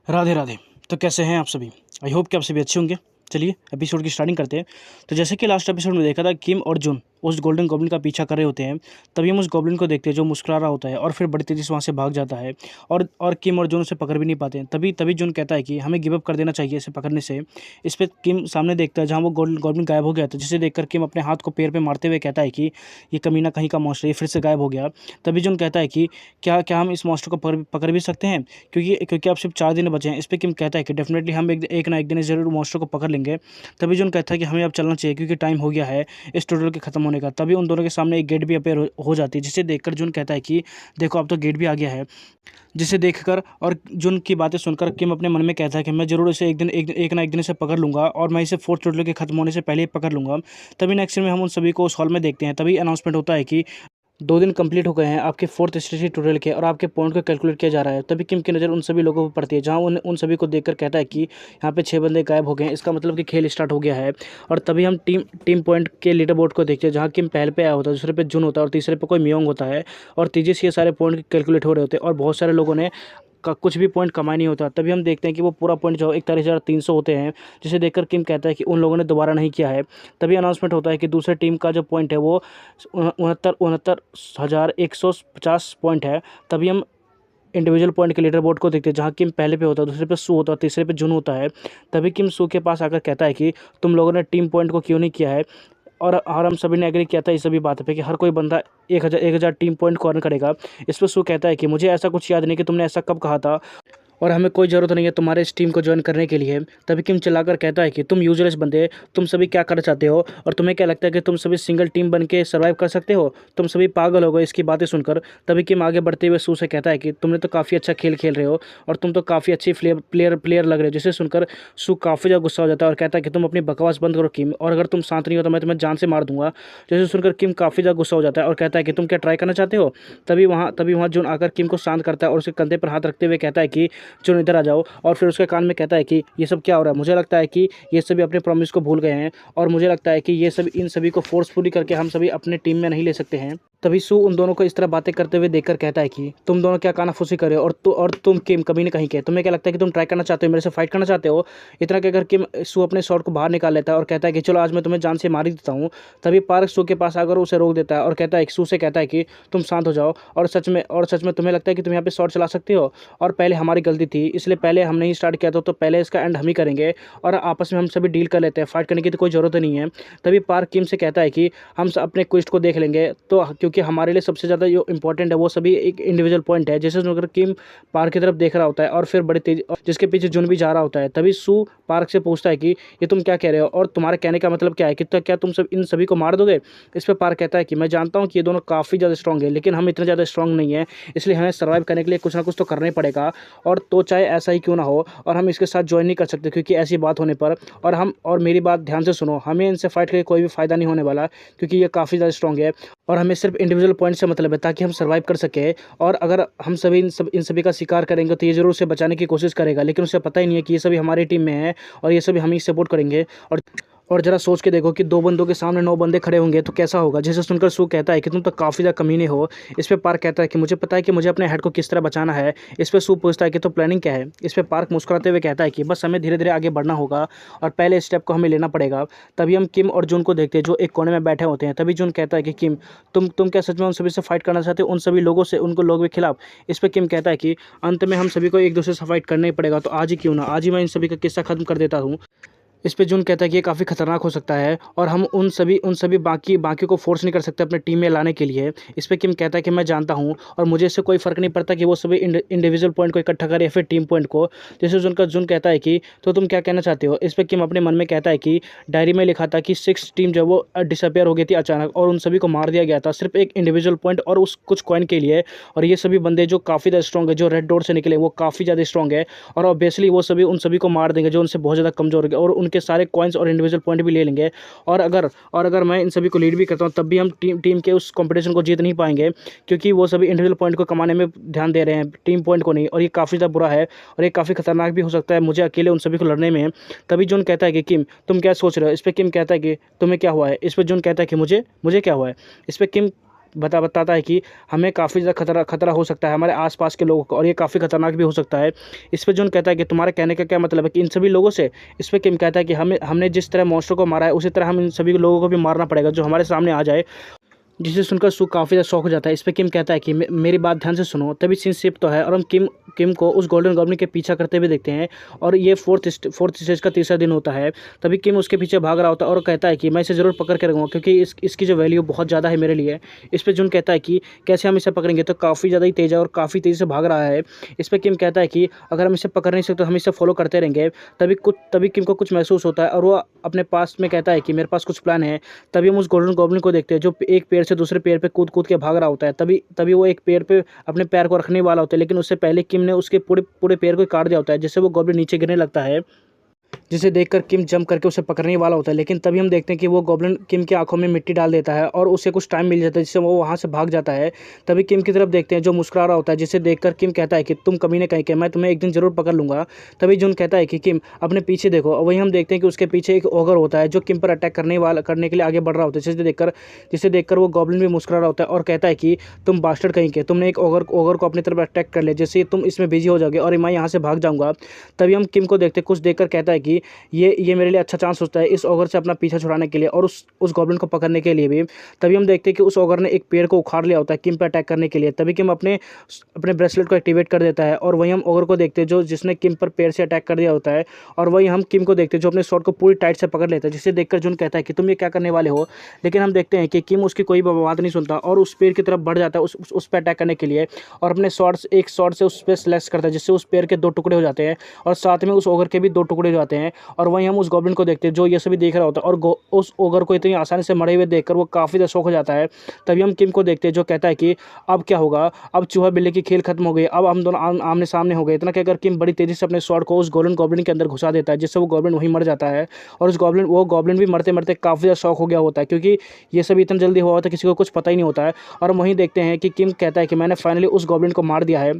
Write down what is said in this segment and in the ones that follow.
राधे राधे। तो कैसे हैं आप सभी? आई होप कि आप सभी अच्छे होंगे। चलिए एपिसोड की स्टार्टिंग करते हैं। तो जैसे कि लास्ट एपिसोड में देखा था, किम और जुन उस गोल्डन गॉब्लिन का पीछा कर रहे होते हैं। तभी हम उस गॉब्लिन को देखते हैं जो मुस्कुरा रहा होता है और फिर बड़ी तेज़ी से वहाँ से भाग जाता है। और किम और जुन उसे पकड़ भी नहीं पाते हैं। तभी तभी जुन कहता है कि हमें गिव अप कर देना चाहिए इसे पकड़ने से। इस पे किम सामने देखता है जहाँ वो गोल्डन गॉब्लिन गायब हो गया था, जिसे देखकर किम अपने हाथ को पैर पे मारते हुए कहता है कि ये कमीना कहीं का मॉन्स्टर ये फिर से गायब हो गया। तभी जुन कहता है कि क्या क्या हम इस मॉन्स्टर को पकड़ भी सकते हैं, क्योंकि अब सिर्फ 4 दिन बचे हैं। इस पे किम कहता है कि डेफिनेटली हम एक ना एक दिन ज़रूर मॉन्स्टर को पकड़ लेंगे। तभी जोन कहता है कि हमें अब चलना चाहिए क्योंकि टाइम हो गया है इस ट्यूटोरियल के खत्म होने का। तभी उन दोनों के सामने एक गेट भी अपेयर हो जाती है, जिसे देखकर जुन कहता है कि देखो अब तो गेट भी आ गया है। जिसे देखकर और जुन की बातें सुनकर किम अपने मन में कहता है कि मैं जरूर इसे एक ना एक दिन इसे पकड़ लूंगा और मैं इसे फोर्थ ट्यूटोरियल के खत्म होने से पहले ही पकड़ लूंगा। तभी नेक्स्ट सीन में हम उन सभी को उस हॉल में देखते हैं। तभी अनाउंसमेंट होता है कि 2 दिन कंप्लीट हो गए हैं आपके फोर्थ स्ट्रेटजी ट्यूटोरियल के और आपके पॉइंट को कैलकुलेट किया जा रहा है। तभी किम की नज़र उन सभी लोगों पर पड़ती है जहां उन सभी को देखकर कहता है कि यहाँ पे 6 बंदे गायब हो गए हैं, इसका मतलब कि खेल स्टार्ट हो गया है। और तभी हम टीम पॉइंट के लीडर बोर्ड को देखते हैं जहाँ किम पहले पे आया होता है, दूसरे पे जुन होता है और तीसरे पे कोई मियोंग होता है। और तेजी से ये सारे पॉइंट कैलकुलेट हो रहे होते हैं और बहुत सारे लोगों ने का कुछ भी पॉइंट कमाया नहीं होता। तभी हम देखते हैं कि वो पूरा पॉइंट जो 41,300 होते हैं, जिसे देखकर किम कहता है कि उन लोगों ने दोबारा नहीं किया है। तभी अनाउंसमेंट होता है कि दूसरे टीम का जो पॉइंट है वो 69,150 पॉइंट है। तभी हम इंडिविजुअल पॉइंट के लीडर बोर्ड को देखते हैं जहाँ किम पहले पे होता है, दूसरे पे सू होता है और तीसरे पे जुन होता है। तभी किम सू के पास आकर कहता है कि तुम लोगों ने टीम पॉइंट को क्यों नहीं किया है। और हम सभी ने एग्री किया था इस सभी बात पे कि हर कोई बंदा 1,000 टीम पॉइंट को अर्न करेगा। इस पर सू कहता है कि मुझे ऐसा कुछ याद नहीं कि तुमने ऐसा कब कहा था और हमें कोई ज़रूरत नहीं है तुम्हारे इस टीम को ज्वाइन करने के लिए। तभी किम चिल्लाकर कहता है कि तुम यूजलेस बंदे, तुम सभी क्या कर चाहते हो और तुम्हें क्या लगता है कि तुम सभी सिंगल टीम बन के सर्वाइव कर सकते हो? तुम सभी पागल हो गए इसकी बातें सुनकर। तभी किम आगे बढ़ते हुए सू से कहता है कि तुमने तो काफ़ी अच्छा खेल खेल रहे हो और तुम तो काफ़ी अच्छी प्लेयर लग रहे हो। जिसे सुनकर सू काफ़ी ज़्यादा गुस्सा हो जाता है और कहता है कि तुम अपनी बकवास बंद करो किम, और अगर तुम शांत नहीं हो तो मैं तुम्हें जान से मार दूंगा। जैसे सुनकर किम काफ़ी ज़्यादा गुस्सा हो जाता है और कहता है कि तुम क्या ट्राई करना चाहते हो? तभी वहाँ जुन आकर किम को शांत करता है और उसके कंधे पर हाथ रखते हुए कहता है कि जुन इधर आ जाओ। और फिर उसके कान में कहता है कि ये सब क्या हो रहा है? मुझे लगता है कि ये सभी अपने प्रॉमिस को भूल गए हैं और मुझे लगता है कि ये सब इन सभी को फोर्सफुली करके हम सभी अपने टीम में नहीं ले सकते हैं। तभी सू उन दोनों को इस तरह बातें करते हुए देखकर कहता है कि तुम दोनों क्या कानाफूसी कर रहे हो और तुम किम कभी नहीं कहीं के, तुम्हें क्या लगता है कि तुम ट्राई करना चाहते हो, मेरे से फाइट करना चाहते हो? इतना कहकर किम सू अपने शॉट को बाहर निकाल लेता है और कहता है कि चलो आज मैं तुम्हें जान से मार ही देता हूँ। तभी पार्क सू के पास आकर उसे रोक देता है और कहता है सू से कहता है कि तुम शांत हो जाओ और सच में तुम्हें लगता है कि तुम यहाँ पे शॉट चला सकते हो और पहले हमारी गलती थी, इसलिए पहले हमने ही स्टार्ट किया था, तो पहले इसका एंड हम ही करेंगे और आपस में हम सभी डील कर लेते हैं, फाइट करने की तो कोई ज़रूरत नहीं है। तभी पार्क किम से कहता है कि हम अपने क्विस्ट को देख लेंगे, तो क्योंकि हमारे लिए सबसे ज़्यादा जो इंपॉर्टेंट है वो सभी एक इंडिविजुअल पॉइंट है। जैसे सुनकर किम पार्क की तरफ देख रहा होता है और फिर बड़ी तेज जिसके पीछे जुन भी जा रहा होता है। तभी सू पार्क से पूछता है कि ये तुम क्या कह रहे हो और तुम्हारे कहने का मतलब क्या है कि तो क्या तुम सब इन सभी को मार दोगे? इस पर पार्क कहता है कि मैं जानता हूँ कि ये दोनों काफ़ी ज़्यादा स्ट्रॉन्ग है, लेकिन हम इतने ज़्यादा स्ट्रॉन्ग नहीं है, इसलिए हमें सर्वाइव करने के लिए कुछ ना कुछ तो करना ही पड़ेगा। और तो चाहे ऐसा ही क्यों ना हो और हम इसके साथ ज्वाइन नहीं कर सकते, क्योंकि ऐसी बात होने पर और मेरी बात ध्यान से सुनो, हमें इनसे फाइट करके कोई भी फ़ायदा नहीं होने वाला, क्योंकि ये काफ़ी ज़्यादा स्ट्रॉन्ग है और हमें सिर्फ इंडिविजुअल पॉइंट से मतलब है ताकि हम सर्वाइव कर सके। और अगर हम सभी इन सभी का शिकार करेंगे तो ये ज़रूर उसे बचाने की कोशिश करेगा, लेकिन उसे पता ही नहीं है कि ये सभी हमारी टीम में है और ये सभी हम ही सपोर्ट करेंगे। और जरा सोच के देखो कि 2 बंदों के सामने 9 बंदे खड़े होंगे तो कैसा होगा। जिसे सुनकर सू कहता है कि तुम तो काफ़ी ज़्यादा कमीने हो। इस पे पार्क कहता है कि मुझे पता है कि मुझे अपने हेड को किस तरह बचाना है। इस पे सू पूछता है कि तो प्लानिंग क्या है? इस पे पार्क मुस्कुराते हुए कहता है कि बस हमें धीरे धीरे आगे बढ़ना होगा और पहले स्टेप को हमें लेना पड़ेगा। तभी हम किम और जुन को देखते हैं जो एक कोने में बैठे होते हैं। तभी जुन कहता है कि किम, तुम क्या सच में उन सभी से फाइट करना चाहते हो, उन सभी लोगों से, उनको लोगों के खिलाफ? इस पे किम कहता है कि अंत में हम सभी को एक दूसरे से फाइट करना ही पड़ेगा, तो आज ही क्यों ना, आज ही मैं इन सभी का किस्सा खत्म कर देता हूँ। इस पे जुन कहता है कि ये काफ़ी खतरनाक हो सकता है और हम उन सभी बाकी को फोर्स नहीं कर सकते अपने टीम में लाने के लिए। इस पे किम कहता है कि मैं जानता हूँ और मुझे इससे कोई फ़र्क नहीं पड़ता कि वो सभी इंडिविजुअल पॉइंट को इकट्ठा करें या फिर टीम पॉइंट को। जैसे जुन कहता है कि तो तुम क्या कहना चाहते हो? इस पे किम अपने मन में कहता है कि डायरी में लिखा था कि 6 टीम जो वो डिसअपेयर हो गई थी अचानक और उन सभी को मार दिया गया था सिर्फ एक इंडिविजुअल पॉइंट और उस कुछ कॉइन के लिए। और ये सभी बंदे जो काफ़ी ज़्यादा स्ट्रॉन्ग है, जो रेड डोर से निकले, वो काफ़ी ज़्यादा स्ट्रॉन्ग है और ऑब्वियसली वो सभी उन सभी को मार देंगे जो उनसे बहुत ज़्यादा कमज़ोर हो गए और उनके सारे कॉइन्स और इंडिविजुअल पॉइंट भी ले लेंगे। और अगर मैं इन सभी को लीड भी करता हूँ तब भी हम टीम के उस कंपटीशन को जीत नहीं पाएंगे, क्योंकि वो सभी इंडिविजुअल पॉइंट को कमाने में ध्यान दे रहे हैं, टीम पॉइंट को नहीं। और ये काफ़ी ज़्यादा बुरा है और ये काफ़ी खतरनाक भी हो सकता है मुझे अकेले उन सभी को लड़ने में। तभी जोन कहता है कि किम, तुम क्या सोच रहे हो? इस पर किम कहता है कि तुम्हें क्या हुआ है? इस पर जोन कहता है कि मुझे मुझे क्या हुआ है? इस पर किम बताता है कि हमें काफ़ी ज़्यादा खतरा हो सकता है हमारे आसपास के लोगों को, और ये काफ़ी खतरनाक भी हो सकता है। इस पे जून कहता है कि तुम्हारे कहने का क्या मतलब है कि इन सभी लोगों से। इस पे किम कहता है कि हमने जिस तरह मॉन्स्टर को मारा है उसी तरह हम इन सभी लोगों को भी मारना पड़ेगा जो हमारे सामने आ जाए। जिसे सुनकर सू काफ़ी ज़्यादा शॉक हो जाता है। इस पे किम कहता है कि मेरी बात ध्यान से सुनो। तभी सीन शिफ्ट तो है और हम किम को उस गोल्डन गॉब्लिन के पीछा करते हुए देखते हैं, और ये फोर्थ स्टेज का तीसरा दिन होता है। तभी किम उसके पीछे भाग रहा होता है और कहता है कि मैं इसे ज़रूर पकड़ के रखूँगा क्योंकि इसकी जो वैल्यू बहुत ज़्यादा है मेरे लिए। इस पे जून कहता है कि कैसे हम इसे पकड़ेंगे, तो काफ़ी ज़्यादा ही तेज़ है और काफ़ी तेज़ी से भाग रहा है। इस पे किम कहता है कि अगर हम इसे पकड़ नहीं सकते तो हम इसे फॉलो करते रहेंगे। तभी किम को कुछ महसूस होता है और वो अपने पास में कहता है कि मेरे पास कुछ प्लान है। तभी हम उस गोल्डन गॉब्लिन को देखते हैं जो एक पेड़ से दूसरे पेड़ पे कूद कूद के भाग रहा होता है। तभी वो एक पेड़ पे अपने पैर को रखने वाला होता है, लेकिन उससे पहले किम ने उसके पूरे पूरे पैर को काट दिया होता है, जिससे वो गॉब्लिन नीचे गिरने लगता है। जिसे देखकर किम जंप करके उसे पकड़ने वाला होता है, लेकिन तभी हम देखते हैं कि वो गॉब्लिन किम की आंखों में मिट्टी डाल देता है और उसे कुछ टाइम मिल जाता है जिससे वो वहाँ से भाग जाता है। तभी किम की तरफ देखते हैं जो मुस्कुरा रहा होता है, जिसे देखकर किम कहता है कि तुम कमीने कहीं के, मैं तुम्हें एक दिन जरूर पकड़ लूंगा। तभी जून कहता है कि किम अपने पीछे देखो, और वहीं हम देखते हैं कि उसके पीछे एक ओगर होता है जो किम पर अटैक करने के लिए आगे बढ़ रहा होता है। जिसे देखकर वो गॉब्लिन भी मुस्कुरा रहा होता है और कहता है कि तुम बास्टर्ड कहीं के, तुमने एक ओगर को अपनी तरफ अटैक कर लिया, जैसे तुम इसमें बिजी हो जाओगे और मैं यहाँ से भाग जाऊँगा। तभी हम किम को देखते कुछ देखकर कहता है कि ये मेरे लिए अच्छा चांस होता है इस ओगर से अपना पीछा छुड़ाने के लिए और उस गॉब्लिन को पकड़ने के लिए भी। तभी हम देखते हैं कि उस ओगर ने एक पेड़ को उखाड़ लिया होता है किम पे अटैक करने के लिए। तभी किम अपने अपने ब्रेसलेट को एक्टिवेट कर देता है और वहीं हम ओगर को देखते हैं जो जिसने किम पर पेड़ से अटैक कर दिया होता है, और वहीं हम किम को देखते हैं जो अपने शॉट को पूरी टाइट से पकड़ लेता है, जिसे देखकर जून कहता है कि तुम ये क्या करने वाले हो। लेकिन हम देखते हैं कि किम उसकी कोई बात नहीं सुनता और उस पेड़ की तरफ बढ़ जाता है उस पर अटैक करने के लिए, और अपने एक शॉट से उस पर स्लैश करता है जिससे उस पेड़ के 2 टुकड़े हो जाते हैं और साथ में उस ओगर के भी 2 टुकड़े हो जाते हैं। और वहीं हम उस गॉब्लिन को देखते हैं जो ये सभी देख रहा होता है, और उस ओगर को इतनी आसानी से मरे हुए देखकर वो काफ़ी ज़्यादा शौक हो जाता है। तभी हम किम को देखते हैं जो कहता है कि अब क्या होगा, अब चूहा बिल्ली की खेल खत्म हो गई, अब हम दोनों आमने सामने हो गए। इतना कहकर किम बड़ी तेज़ी से अपने स्वॉर्ड को उस गोल्डन गॉब्लिन के अंदर घुसा देता है, जिससे वो गॉब्लिन वहीं मर जाता है। और वो गॉब्लिन भी मरते मरते काफ़ी ज़्यादा शौक हो गया होता है क्योंकि ये सब इतना जल्दी हुआ होता है किसी को कुछ पता ही नहीं होता है। और हम वहीं देखते हैं कि किम कहता है कि मैंने फाइनली उस गॉब्लिन को मार दिया है,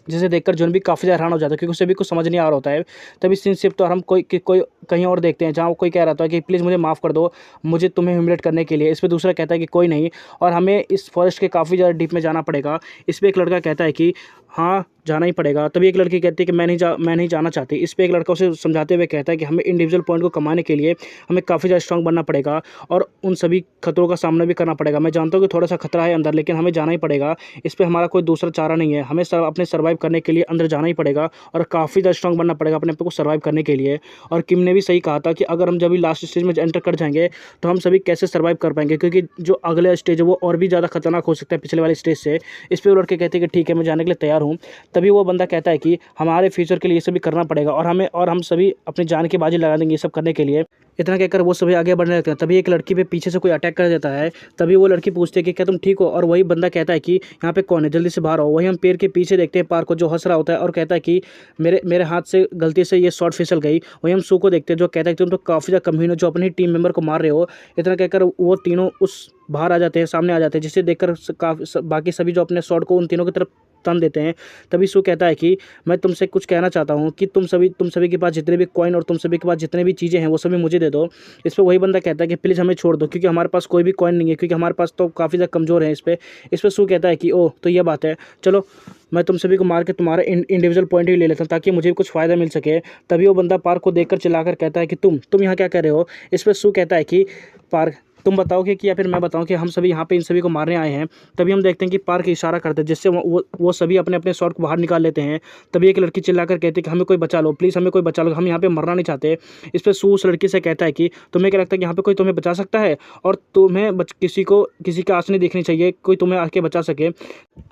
जिसे देखकर जॉन भी काफ़ी ज़्यादा हैरान हो जाता है क्योंकि उसे भी कुछ समझ नहीं आ रहा होता है। तभी सीन शिफ्ट तो हम कोई कहीं और देखते हैं जहाँ कोई कह रहा था कि प्लीज़ मुझे माफ़ कर दो, मुझे तुम्हें ह्यूमिलेट करने के लिए। इस पे दूसरा कहता है कि कोई नहीं, और हमें इस फॉरेस्ट के काफ़ी ज़्यादा डीप में जाना पड़ेगा। इस पे एक लड़का कहता है कि हाँ जाना ही पड़ेगा। तभी एक लड़की कहती है कि मैं नहीं जाना चाहती। इस पे एक लड़का उसे समझाते हुए कहता है कि हमें इंडिविजुअल पॉइंट को कमाने के लिए हमें काफ़ी ज़्यादा स्ट्रांग बनना पड़ेगा और उन सभी खतरों का सामना भी करना पड़ेगा। मैं जानता हूँ कि थोड़ा सा खतरा है अंदर, लेकिन हमें जाना ही पड़ेगा। इस पे हमारा कोई दूसरा चारा नहीं है, हमें अपने सर्वाइव करने के लिए अंदर जाना ही पड़ेगा और काफ़ी ज़्यादा स्ट्रांग बनना पड़ेगा अपने आप को सर्वाइव करने के लिए। और किम ने भी सही कहा था कि अगर हम जब भी लास्ट स्टेज में एंटर कर जाएंगे तो हम सभी कैसे सर्वाइव कर पाएंगे, क्योंकि जो अगला स्टेज है वो और भी ज़्यादा खतरनाक हो सकता है पिछले वाले स्टेज से। इस पर वो लड़के कहते हैं कि ठीक है, मैं जाने के लिए तैयार हूँ। तभी वो बंदा कहता है कि हमारे फ्यूचर के लिए ये सब भी करना पड़ेगा और हम सभी अपनी जान की बाजी लगा देंगे ये सब करने के लिए। इतना कहकर वो सभी आगे बढ़ने लगते हैं। तभी एक लड़की पे पीछे से कोई अटैक कर देता है। तभी वो लड़की पूछती है कि क्या तुम ठीक हो, और वही बंदा कहता है कि यहाँ पे कौन है, जल्दी से बाहर आओ। वही हम पेड़ के पीछे देखते हैं पार्क को जो हंस रहा होता है और कहता है कि मेरे हाथ से गलती से ये शॉट फिसल गई। वही हम सू को देखते हैं जो कहता है कि तुम तो काफ़ी ज़्यादा कमीन हो जो अपने ही टीम मेंबर को मार रहे हो। इतना कहकर वो तीनों उस बाहर आ जाते हैं, सामने आ जाते हैं, जिसे देखकर बाकी सभी जो अपने शॉट को उन तीनों की तरफ तन देते हैं। तभी सू कहता है कि मैं तुमसे कुछ कहना चाहता हूँ कि तुम सभी के पास जितने भी कॉइन और तुम सभी के पास जितने भी चीज़ें हैं वो सभी मुझे दे दो। इस पर वही बंदा कहता है कि प्लीज़ हमें छोड़ दो क्योंकि हमारे पास कोई भी कॉइन नहीं है, क्योंकि हमारे पास तो काफ़ी ज़्यादा कमज़ोर है। इस पर सू कहता है कि ओह तो ये बात है, चलो मैं तुम सभी को मार के तुम्हारा इंडिविजुअल पॉइंट ही ले लेता हूँ ताकि मुझे भी कुछ फ़ायदा मिल सके। तभी वो बंदा पार्क को देखकर चिल्लाकर कहता है कि तुम यहाँ क्या कर रहे हो। इस पर सू कहता है कि पार्क तुम बताओगे कि या फिर मैं बताऊं कि हम सभी यहाँ पे इन सभी को मारने आए हैं। तभी हम देखते हैं कि पार्क इशारा करते हैं जिससे वो सभी अपने अपने शॉट को बाहर निकाल लेते हैं। तभी एक लड़की चिल्लाकर कहती है कि हमें कोई बचा लो, प्लीज़ हमें कोई बचा लो, हम यहाँ पे मरना नहीं चाहते। इस पर सू उस लड़की से कहता है कि तुम्हें क्या लगता है कि यहाँ पे कोई तुम्हें बचा सकता है, और तुम्हें किसी का आस नहीं देखनी चाहिए कोई तुम्हें आके बचा सके।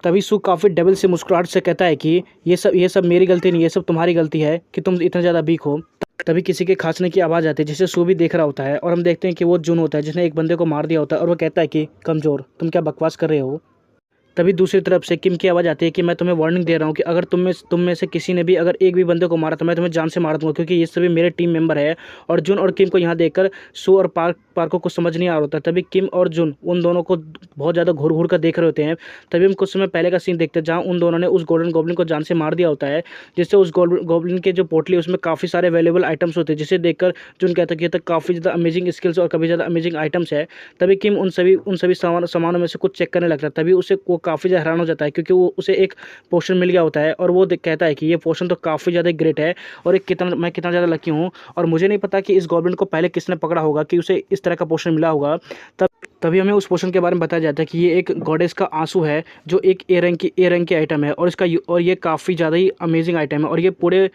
तभी सू काफ़ी डबल से मुस्कुराहट से कहता है कि ये सब मेरी गलती नहीं, ये सब तुम्हारी गलती है कि तुम इतना ज़्यादा वीक हो। तभी किसी के खांसने की आवाज़ आती है जिसे सू भी देख रहा होता है, और हम देखते हैं कि वो जून होता है जिसने एक बंदे को मार दिया होता है, और वो कहता है कि कमज़ोर तुम क्या बकवास कर रहे हो। तभी दूसरी तरफ से किम की आवाज़ आती है कि मैं तुम्हें वार्निंग दे रहा हूँ कि अगर तुम में से किसी ने भी अगर एक भी बंदे को मारा तो मैं तुम्हें जान से मार दूंगा, क्योंकि ये सभी मेरे टीम मेंबर है। और जुन और किम को यहाँ देखकर सू और पार्क को कुछ समझ नहीं आ रहा होता। तभी किम और जुन उन दोनों को बहुत ज़्यादा घूर घूर कर देख रहे होते हैं। तभी हम कुछ समय पहले का सीन देखते हैं जहाँ उन दोनों ने उस गोल्डन गॉब्लिन को जान से मार दिया होता है, जिससे उस गॉब्लिन के जो पोटली है उसमें काफ़ी सारे वैल्यूएबल आइटम्स होते हैं, जिसे देखकर जुन कहता है कि ये तो काफ़ी ज़्यादा अमेजिंग स्किल्स और काफ़ी ज़्यादा अमेजिंग आइटम्स है। तभी किम उन सभी सामानों में से कुछ चेक करने लगता है। तभी उसे वो काफ़ी ज़्यादा हैरान हो जाता है, क्योंकि वो उसे एक पोशन मिल गया होता है और वो कहता है कि ये पोशन तो काफ़ी ज़्यादा ग्रेट है और मैं कितना ज़्यादा लकी हूँ। और मुझे नहीं पता कि इस गॉब्लिन को पहले किसने पकड़ा होगा कि उसे इस तरह का पोशन मिला होगा। तभी हमें उस पोशन के बारे में बताया जाता है कि ये एक गॉडेस का आंसू है, जो एक ए रैंक की आइटम है और ये काफ़ी ज़्यादा ही अमेजिंग आइटम है। और ये पूरे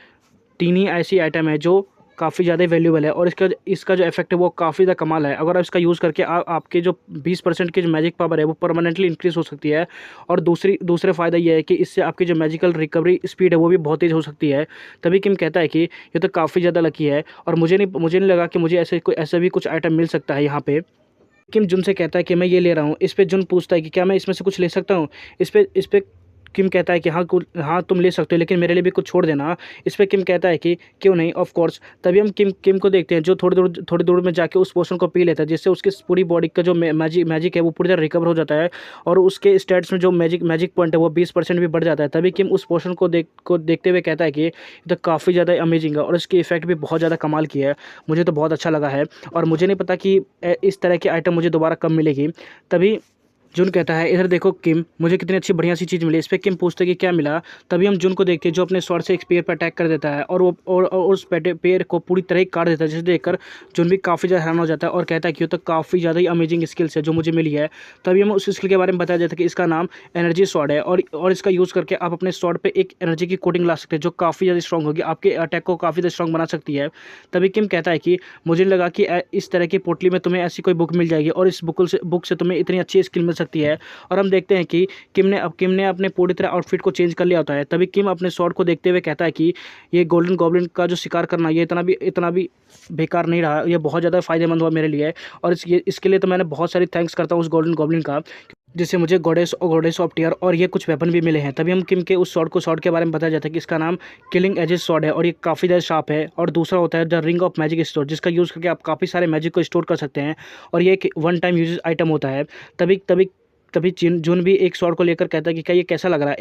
3 ही ऐसी आइटम है जो काफ़ी ज़्यादा वैल्यूएबल है और इसका जो इफेक्ट है वो काफ़ी ज़्यादा कमाल है। अगर आप इसका यूज़ करके आपके जो 20% की जो मैजिक पावर है वो परमानेंटली इंक्रीज़ हो सकती है। और दूसरे फ़ायदा ये है कि इससे आपकी जो मैजिकल रिकवरी स्पीड है वो भी बहुत तेज़ हो सकती है। तभी किम कहता है कि ये तो काफ़ी ज़्यादा लकी है और मुझे नहीं लगा कि मुझे ऐसे भी कुछ आइटम मिल सकता है यहाँ पे। किम जुन से कहता है कि मैं ये ले रहा हूँ। इस पे जुन पूछता है कि क्या मैं इसमें से कुछ ले सकता हूँ? इस पे किम कहता है कि हाँ तुम ले सकते हो, लेकिन मेरे लिए भी कुछ छोड़ देना। इस पे किम कहता है कि क्यों नहीं, ऑफ कोर्स। तभी हम किम को देखते हैं जो थोड़ी दूर में जाके उस पोशन को पी लेता है, जिससे उसकी पूरी बॉडी का जो मैजिक है वो पूरी तरह रिकवर हो जाता है और उसके स्टेट्स में जो मैजिक पॉइंट है वो 20% भी बढ़ जाता है। तभी किम उस पोशन को देखते हुए कहता है कि ये तो काफ़ी ज़्यादा अमेजिंग है और इसकी इफेक्ट भी बहुत ज़्यादा कमाल की है। मुझे तो बहुत अच्छा लगा है और मुझे नहीं पता कि इस तरह की आइटम मुझे दोबारा कब मिलेगी। तभी जुन कहता है इधर देखो किम, मुझे कितनी अच्छी बढ़िया सी चीज़ मिली। इस पे किम पूछते कि क्या मिला। तभी हम जुन को देखते हैं जो अपने स्वॉर्ड से एक पेड़ पर अटैक कर देता है और उस पेड़ को पूरी तरह ही काट देता है, जिसे देखकर जुन भी काफ़ी ज़्यादा हैरान हो जाता है और कहता है कि ये तो काफ़ी ज़्यादा ही अमेजिंग स्किल्स है जो मुझे मिली है। तभी हम उस स्किल के बारे में बताया जाता है कि इसका नाम एनर्जी स्वॉर्ड है और इसका यूज़ करके आप अपने स्वॉर्ड पे एक एनर्जी की कोटिंग ला सकते हैं जो काफ़ी ज़्यादा स्ट्रॉन्ग होगी, आपके अटैक को काफ़ी ज़्यादा स्ट्रॉन्ग बना सकती है। तभी किम कहता है कि मुझे लगा कि इस तरह की पोटली में तुम्हें ऐसी कोई बुक मिल जाएगी और इस बुक से तुम्हें इतनी अच्छी स्किल मिल सकती है। और हम देखते हैं कि किम ने अपने पूरी तरह आउटफिट को चेंज कर लिया होता है। तभी किम अपने स्वॉर्ड को देखते हुए कहता है कि ये गोल्डन गॉब्लिन का जो शिकार करना ये इतना भी बेकार नहीं रहा, ये बहुत ज़्यादा फ़ायदेमंद हुआ मेरे लिए। और इसके लिए तो मैंने बहुत सारी थैंक्स करता हूँ उस गोल्डन गॉब्लिन का, जिससे मुझे गॉडेस ऑफ टीयर और ये कुछ वेपन भी मिले हैं। तभी हम किम के उस स्वॉर्ड के बारे में बताया जाता है कि इसका नाम किलिंग एजेस स्वॉर्ड है और ये काफ़ी ज़्यादा शार्प है। और दूसरा होता है the ring of magic store, जिसका यूज़ करके आप काफ़ी सारे मैजिक को स्टोर कर सकते हैं और ये एक वन टाइम यूज आइटम होता है। तभी जुन भी एक स्वॉर्ड को लेकर कहता है कि क्या ये कैसा लग रहा है।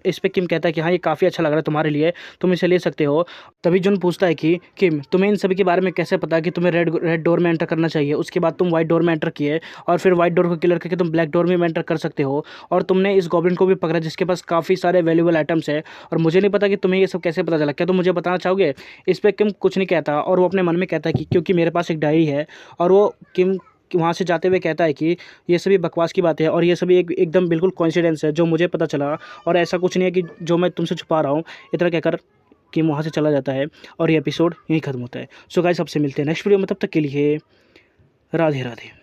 इस पे किम कहता है कि हाँ ये काफ़ी अच्छा लग रहा है तुम्हारे लिए, तुम इसे ले सकते हो। तभी जुन पूछता है कि किम तुम्हें इन सभी के बारे में कैसे पता कि तुम्हें रेड डोर में एंटर करना चाहिए। उसके बाद तुम व्हाइट डोर में एंटर किए और फिर व्हाइट डोर को क्लियर करके तुम ब्लैक डोर में एंटर कर सकते हो और तुमने इस गॉब्लिन को भी पकड़ा जिसके पास काफ़ी सारे वैल्यूएबल आइटम्स है। और मुझे नहीं पता कि तुम्हें ये सब कैसे पता चला, क्या तुम मुझे बताना चाहोगे? इस पर किम कुछ नहीं कहता और वो अपने मन में कहता है कि क्योंकि मेरे पास एक डायरी है। और वो किम वहाँ से जाते हुए कहता है कि ये सभी बकवास की बात है और ये सभी एकदम बिल्कुल कोइंसिडेंस है जो मुझे पता चला और ऐसा कुछ नहीं है कि जो मैं तुमसे छुपा रहा हूँ। इतना कहकर किम वहाँ से चला जाता है और ये एपिसोड यहीं ख़त्म होता है। सो गाइस, सबसे मिलते हैं नेक्स्ट वीडियो में, तब तक के लिए राधे राधे।